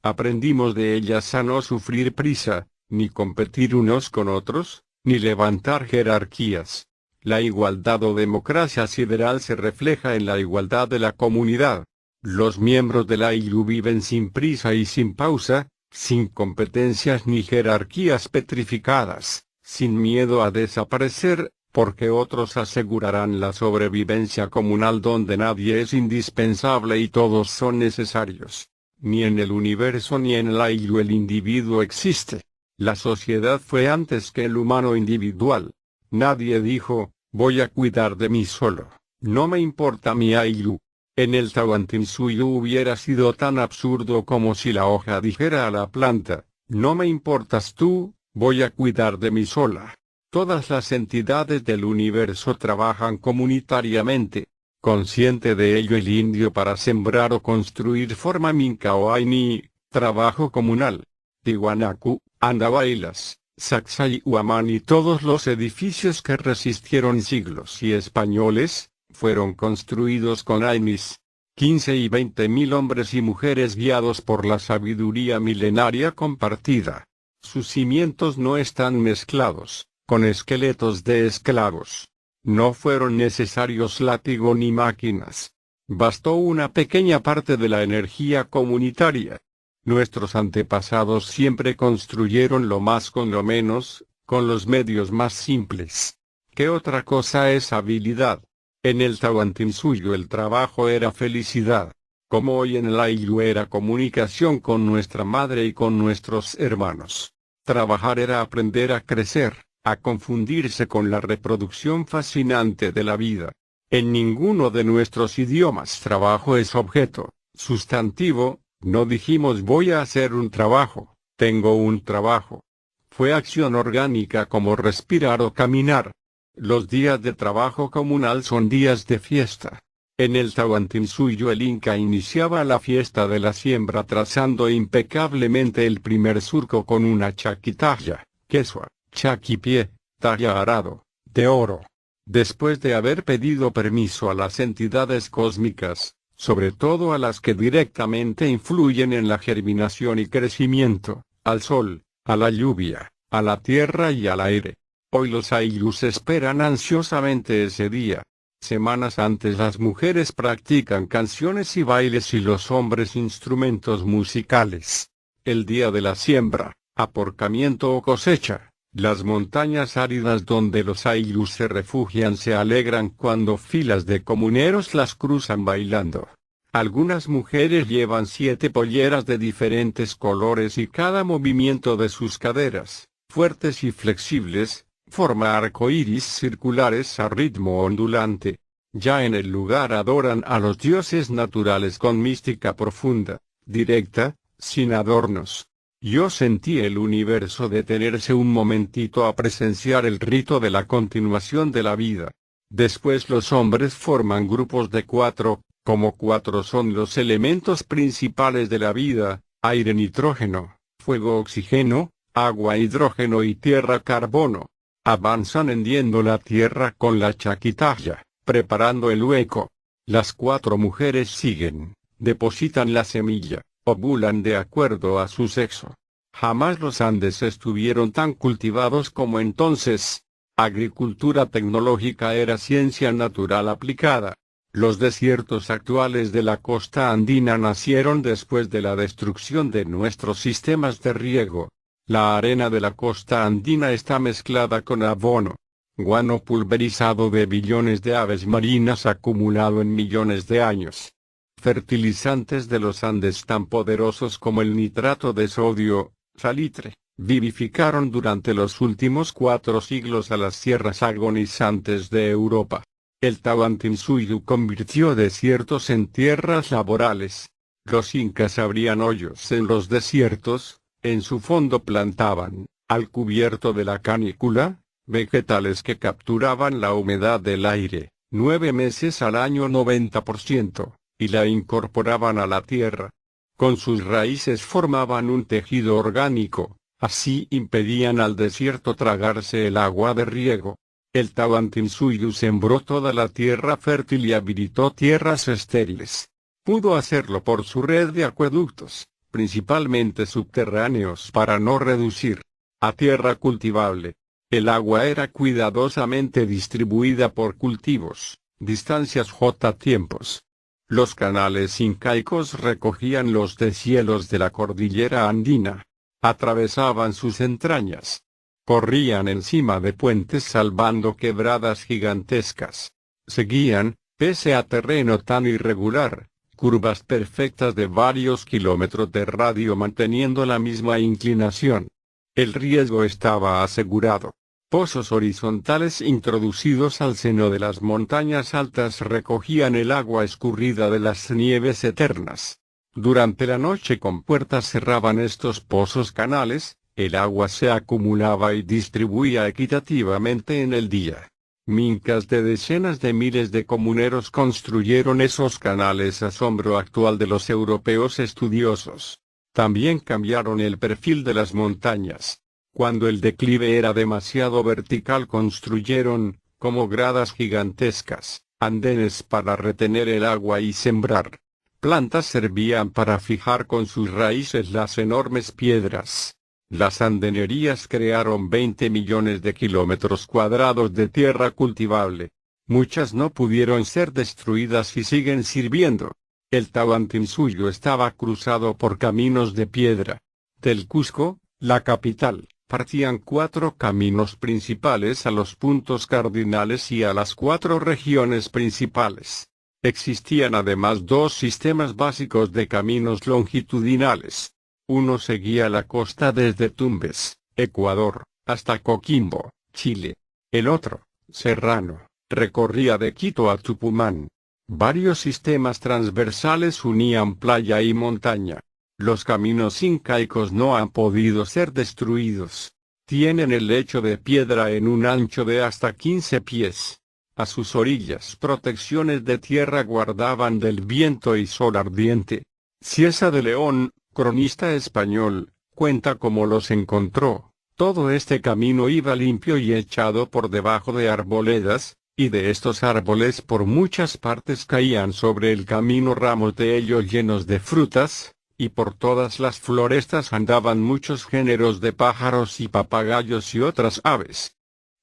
Aprendimos de ellas a no sufrir prisa, ni competir unos con otros, ni levantar jerarquías. La igualdad o democracia sideral se refleja en la igualdad de la comunidad. Los miembros de la ILU viven sin prisa y sin pausa, sin competencias ni jerarquías petrificadas, sin miedo a desaparecer, porque otros asegurarán la sobrevivencia comunal donde nadie es indispensable y todos son necesarios. Ni en el universo ni en la ILU el individuo existe. La sociedad fue antes que el humano individual. Nadie dijo, voy a cuidar de mí solo, no me importa mi ILU. En el Tawantinsuyo hubiera sido tan absurdo como si la hoja dijera a la planta, no me importas tú, voy a cuidar de mí sola. Todas las entidades del universo trabajan comunitariamente. Consciente de ello el indio para sembrar o construir forma minca o aini, trabajo comunal. Tiwanaku, Andabailas, Sacsayhuamán y todos los edificios que resistieron siglos y españoles, fueron construidos con ainis. 15 y 20.000 hombres y mujeres guiados por la sabiduría milenaria compartida. Sus cimientos no están mezclados con esqueletos de esclavos. No fueron necesarios látigo ni máquinas. Bastó una pequeña parte de la energía comunitaria. Nuestros antepasados siempre construyeron lo más con lo menos, con los medios más simples. ¿Qué otra cosa es habilidad? En el Tawantinsuyo el trabajo era felicidad. Como hoy en el ILU era comunicación con nuestra madre y con nuestros hermanos. Trabajar era aprender a crecer, a confundirse con la reproducción fascinante de la vida. En ninguno de nuestros idiomas trabajo es objeto, sustantivo, no dijimos voy a hacer un trabajo, tengo un trabajo. Fue acción orgánica como respirar o caminar. Los días de trabajo comunal son días de fiesta. En el Tawantinsuyo el Inca iniciaba la fiesta de la siembra trazando impecablemente el primer surco con una chaquitalla, quesua, chaquipié, talla arado, de oro. Después de haber pedido permiso a las entidades cósmicas, sobre todo a las que directamente influyen en la germinación y crecimiento, al sol, a la lluvia, a la tierra y al aire. Hoy los Ailus esperan ansiosamente ese día. Semanas antes las mujeres practican canciones y bailes y los hombres instrumentos musicales. El día de la siembra, aporcamiento o cosecha. Las montañas áridas donde los Ailus se refugian se alegran cuando filas de comuneros las cruzan bailando. Algunas mujeres llevan 7 polleras de diferentes colores y cada movimiento de sus caderas, fuertes y flexibles, forma arcoíris circulares a ritmo ondulante. Ya en el lugar adoran a los dioses naturales con mística profunda, directa, sin adornos. Yo sentí el universo detenerse un momentito a presenciar el rito de la continuación de la vida. Después los hombres forman grupos de 4, como 4 son los elementos principales de la vida, aire nitrógeno, fuego oxígeno, agua hidrógeno y tierra carbono. Avanzan hendiendo la tierra con la chaquitalla, preparando el hueco. Las 4 mujeres siguen, depositan la semilla. Ovulan de acuerdo a su sexo. Jamás los Andes estuvieron tan cultivados como entonces. Agricultura tecnológica era ciencia natural aplicada. Los desiertos actuales de la costa andina nacieron después de la destrucción de nuestros sistemas de riego. La arena de la costa andina está mezclada con abono, guano pulverizado de billones de aves marinas acumulado en millones de años. Fertilizantes de los Andes tan poderosos como el nitrato de sodio, salitre, vivificaron durante los últimos 4 siglos a las tierras agonizantes de Europa. El Tawantinsuyo convirtió desiertos en tierras laborales. Los incas abrían hoyos en los desiertos, en su fondo plantaban, al cubierto de la canícula, vegetales que capturaban la humedad del aire, 9 meses al año 90%. Y la incorporaban a la tierra. Con sus raíces formaban un tejido orgánico, así impedían al desierto tragarse el agua de riego. El Tawantinsuyo sembró toda la tierra fértil y habilitó tierras estériles. Pudo hacerlo por su red de acueductos, principalmente subterráneos para no reducir a tierra cultivable. El agua era cuidadosamente distribuida por cultivos, distancias j tiempos. Los canales incaicos recogían los deshielos de la cordillera andina, atravesaban sus entrañas, corrían encima de puentes salvando quebradas gigantescas, seguían, pese a terreno tan irregular, curvas perfectas de varios kilómetros de radio manteniendo la misma inclinación. El riesgo estaba asegurado. Pozos horizontales introducidos al seno de las montañas altas recogían el agua escurrida de las nieves eternas. Durante la noche con puertas cerraban estos pozos canales, el agua se acumulaba y distribuía equitativamente en el día. Mincas de decenas de miles de comuneros construyeron esos canales, asombro actual de los europeos estudiosos. También cambiaron el perfil de las montañas. Cuando el declive era demasiado vertical construyeron, como gradas gigantescas, andenes para retener el agua y sembrar. Plantas servían para fijar con sus raíces las enormes piedras. Las andenerías crearon 20 millones de kilómetros cuadrados de tierra cultivable. Muchas no pudieron ser destruidas y siguen sirviendo. El Tahuantinsuyo estaba cruzado por caminos de piedra. Del Cusco, la capital, partían 4 caminos principales a los puntos cardinales y a las 4 regiones principales. Existían además 2 sistemas básicos de caminos longitudinales. Uno seguía la costa desde Tumbes, Ecuador, hasta Coquimbo, Chile. El otro, serrano, recorría de Quito a Tucumán. Varios sistemas transversales unían playa y montaña. Los caminos incaicos no han podido ser destruidos. Tienen el lecho de piedra en un ancho de hasta 15 pies. A sus orillas protecciones de tierra guardaban del viento y sol ardiente. Cieza de León, cronista español, cuenta cómo los encontró. Todo este camino iba limpio y echado por debajo de arboledas, y de estos árboles por muchas partes caían sobre el camino ramos de ellos llenos de frutas, y por todas las florestas andaban muchos géneros de pájaros y papagayos y otras aves.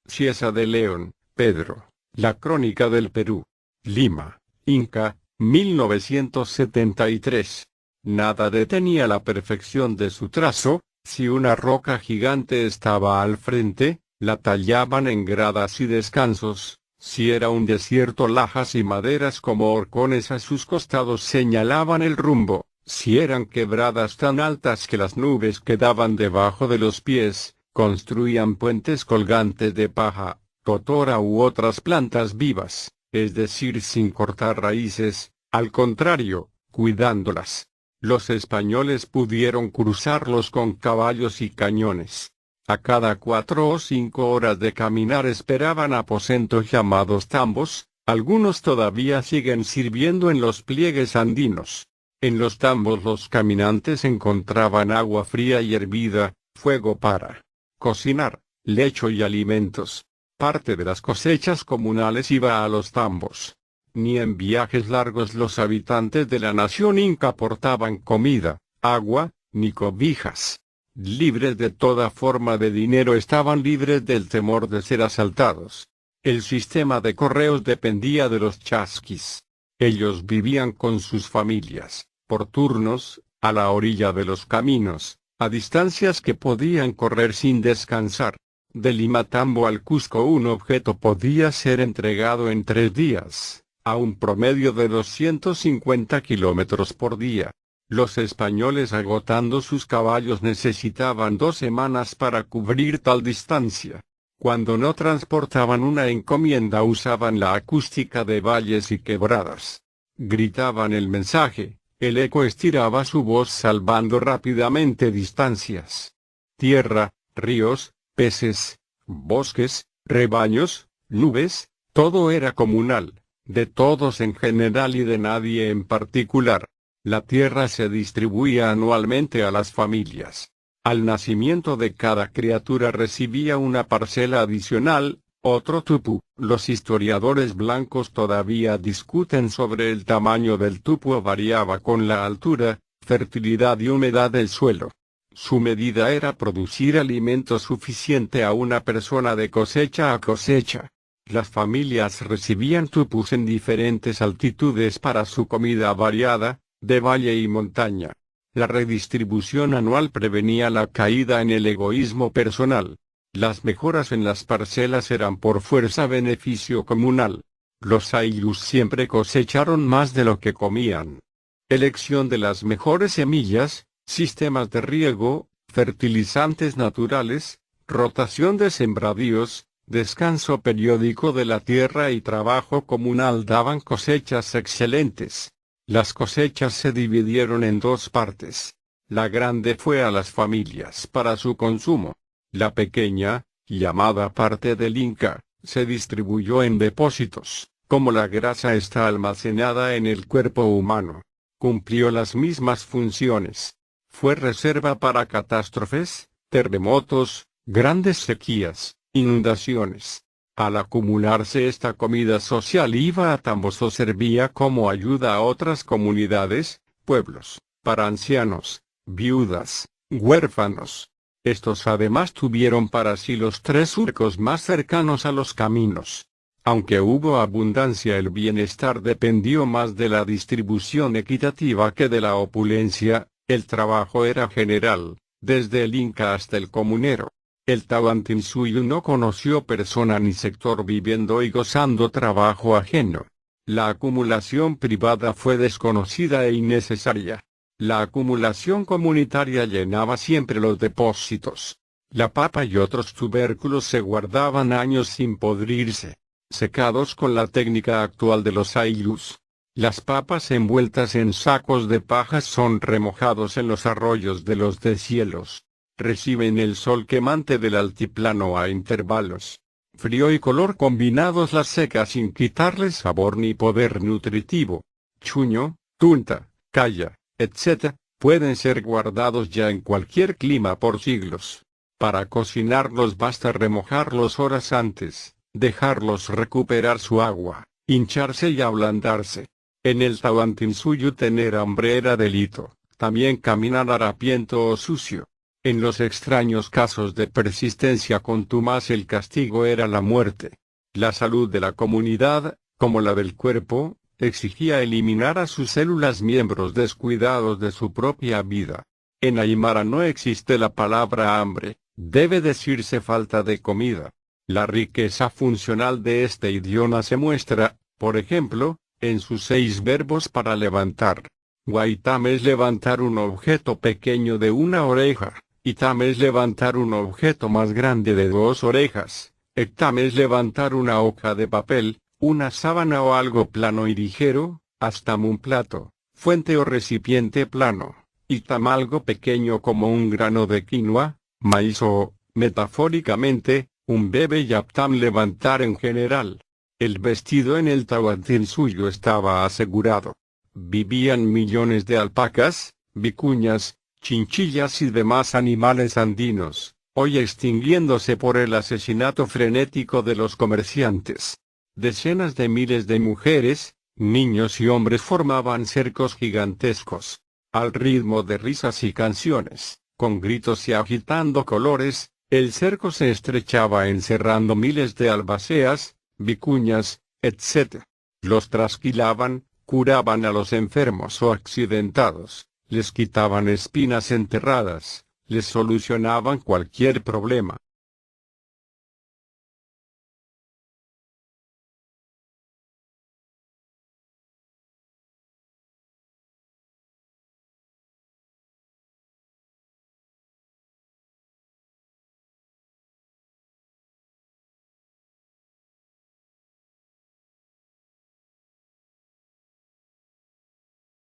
Cieza de León, Pedro, La Crónica del Perú. Lima, Inca, 1973. Nada detenía la perfección de su trazo. Si una roca gigante estaba al frente, la tallaban en gradas y descansos. Si era un desierto, lajas y maderas como horcones a sus costados señalaban el rumbo. Si eran quebradas tan altas que las nubes quedaban debajo de los pies, construían puentes colgantes de paja, totora u otras plantas vivas, es decir, sin cortar raíces, al contrario, cuidándolas. Los españoles pudieron cruzarlos con caballos y cañones. A cada 4 o 5 horas de caminar esperaban aposentos llamados tambos. Algunos todavía siguen sirviendo en los pliegues andinos. En los tambos los caminantes encontraban agua fría y hervida, fuego para cocinar, lecho y alimentos. Parte de las cosechas comunales iba a los tambos. Ni en viajes largos los habitantes de la nación inca portaban comida, agua, ni cobijas. Libres de toda forma de dinero, estaban libres del temor de ser asaltados. El sistema de correos dependía de los chasquis. Ellos vivían con sus familias, por turnos, a la orilla de los caminos, a distancias que podían correr sin descansar. De Limatambo al Cusco un objeto podía ser entregado en 3 días, a un promedio de 250 kilómetros por día. Los españoles, agotando sus caballos, necesitaban 2 semanas para cubrir tal distancia. Cuando no transportaban una encomienda usaban la acústica de valles y quebradas. Gritaban el mensaje, el eco estiraba su voz salvando rápidamente distancias. Tierra, ríos, peces, bosques, rebaños, nubes, todo era comunal, de todos en general y de nadie en particular. La tierra se distribuía anualmente a las familias. Al nacimiento de cada criatura recibía una parcela adicional, otro tupú. Los historiadores blancos todavía discuten sobre el tamaño del tupú, variaba con la altura, fertilidad y humedad del suelo. Su medida era producir alimento suficiente a una persona de cosecha a cosecha. Las familias recibían tupus en diferentes altitudes para su comida variada, de valle y montaña. La redistribución anual prevenía la caída en el egoísmo personal. Las mejoras en las parcelas eran por fuerza beneficio comunal. Los Aylus siempre cosecharon más de lo que comían. Elección de las mejores semillas, sistemas de riego, fertilizantes naturales, rotación de sembradíos, descanso periódico de la tierra y trabajo comunal daban cosechas excelentes. Las cosechas se dividieron en dos partes. La grande fue a las familias para su consumo. La pequeña, llamada parte del Inca, se distribuyó en depósitos. Como la grasa está almacenada en el cuerpo humano, cumplió las mismas funciones. Fue reserva para catástrofes, terremotos, grandes sequías, inundaciones. Al acumularse esta comida social iba a tambos o servía como ayuda a otras comunidades, pueblos, para ancianos, viudas, huérfanos. Estos además tuvieron para sí los 3 surcos más cercanos a los caminos. Aunque hubo abundancia, el bienestar dependió más de la distribución equitativa que de la opulencia. El trabajo era general, desde el Inca hasta el comunero. El Tahuantinsuyo no conoció persona ni sector viviendo y gozando trabajo ajeno. La acumulación privada fue desconocida e innecesaria. La acumulación comunitaria llenaba siempre los depósitos. La papa y otros tubérculos se guardaban años sin podrirse, secados con la técnica actual de los Aylus. Las papas envueltas en sacos de paja son remojados en los arroyos de los deshielos. Reciben el sol quemante del altiplano a intervalos. Frío y color combinados las seca sin quitarles sabor ni poder nutritivo. Chuño, tunta, calla, etc., pueden ser guardados ya en cualquier clima por siglos. Para cocinarlos basta remojarlos horas antes, dejarlos recuperar su agua, hincharse y ablandarse. En el Tahuantinsuyo tener hambre era delito, también caminar harapiento o sucio. En los extraños casos de persistencia contumaz el castigo era la muerte. La salud de la comunidad, como la del cuerpo, exigía eliminar a sus células miembros descuidados de su propia vida. En Aymara no existe la palabra hambre, debe decirse falta de comida. La riqueza funcional de este idioma se muestra, por ejemplo, en sus 6 verbos para levantar. Guaitam es levantar un objeto pequeño de una oreja, Itam es levantar un objeto más grande de 2 orejas, Ektam es levantar una hoja de papel, una sábana o algo plano y ligero, Astam un plato, fuente o recipiente plano, Itam algo pequeño como un grano de quinoa, maíz o, metafóricamente, un bebé y Aptam levantar en general. El vestido en el Tahuantinsuyo estaba asegurado. Vivían millones de alpacas, vicuñas, chinchillas y demás animales andinos, hoy extinguiéndose por el asesinato frenético de los comerciantes. Decenas de miles de mujeres, niños y hombres formaban cercos gigantescos. Al ritmo de risas y canciones, con gritos y agitando colores, el cerco se estrechaba encerrando miles de albaceas, vicuñas, etc. Los trasquilaban, curaban a los enfermos o accidentados, les quitaban espinas enterradas, les solucionaban cualquier problema.